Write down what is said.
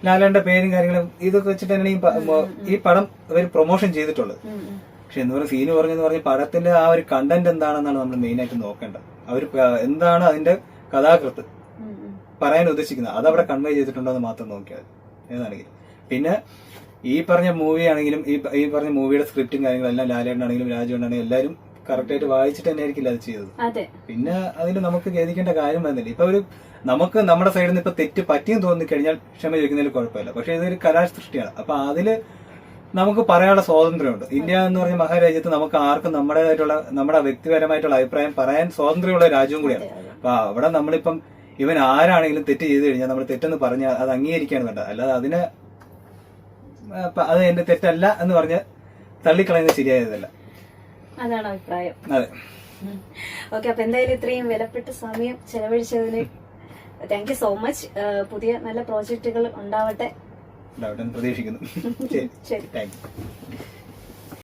ലാലേട്ടന്റെ പേരും കാര്യങ്ങളും ഇതൊക്കെ വെച്ചിട്ട് തന്നെയാണ് ഈ പടം ഇവർ പ്രൊമോഷൻ ചെയ്തിട്ടുള്ളത്. പക്ഷെ എന്ന് പറയുന്ന സീന് പറഞ്ഞെന്ന് പറഞ്ഞ പടത്തിന്റെ ആ ഒരു കണ്ടന്റ് എന്താണെന്നാണ് നമ്മൾ മെയിൻ ആയിട്ട് നോക്കേണ്ടത്. അവർ എന്താണ് അതിന്റെ കഥാകൃത്ത് പറയാൻ ഉദ്ദേശിക്കുന്നത്, അതവിടെ കൺവേ ചെയ്തിട്ടുണ്ടോ എന്ന് മാത്രം നോക്കിയാൽ ഏതാണെങ്കിലും. പിന്നെ ഈ പറഞ്ഞ മൂവി ആണെങ്കിലും ഈ പറഞ്ഞ മൂവിയുടെ സ്ക്രിപ്റ്റും കാര്യങ്ങളെല്ലാം ലാലേട്ടനാണെങ്കിലും രാജുവാണെങ്കിലും എല്ലാവരും കറക്റ്റായിട്ട് വായിച്ചിട്ട് തന്നെ ആയിരിക്കില്ല അത് ചെയ്തത്. പിന്നെ അതിൽ നമുക്ക് ഖേദിക്കേണ്ട കാര്യം വരുന്നില്ല. ഇപ്പൊ ഒരു നമുക്ക് നമ്മുടെ സൈഡിൽ നിന്ന് ഇപ്പൊ തെറ്റ് പറ്റിയും തോന്നിക്കഴിഞ്ഞാൽ ക്ഷമ ചോദിക്കുന്നതിൽ കുഴപ്പമില്ല. പക്ഷെ ഇതൊരു കലാസൃഷ്ടിയാണ്. അപ്പൊ അതില് നമുക്ക് പറയാനുള്ള സ്വാതന്ത്ര്യമുണ്ട്. ഇന്ത്യ എന്ന് പറഞ്ഞ മഹാരാജ്യത്ത് നമുക്ക് ആർക്കും നമ്മുടെ വ്യക്തിപരമായിട്ടുള്ള അഭിപ്രായം പറയാൻ സ്വാതന്ത്ര്യമുള്ള രാജ്യവും കൂടിയാണ്. അപ്പൊ അവിടെ നമ്മളിപ്പം ഇവൻ ആരാണെങ്കിലും തെറ്റ് ചെയ്തു കഴിഞ്ഞാൽ നമ്മൾ തെറ്റെന്ന് പറഞ്ഞാൽ അത് അംഗീകരിക്കാണ് വേണ്ട. അല്ലാതെ അത് എന്റെ തെറ്റല്ല എന്ന് പറഞ്ഞ് തള്ളിക്കളയുന്നത് ശരിയായതല്ല. അതാണ് അഭിപ്രായം. അതെ. ഓക്കെ, അപ്പൊ എന്തായാലും ഇത്രയും വിലപ്പെട്ട സമയം ചെലവഴിച്ചതിന് താങ്ക് യു സോ മച്ച്. പുതിയ നല്ല പ്രോജക്റ്റുകൾ ഉണ്ടാവട്ടെ പ്രതീക്ഷിക്കുന്നു. ശരി, താങ്ക് യു.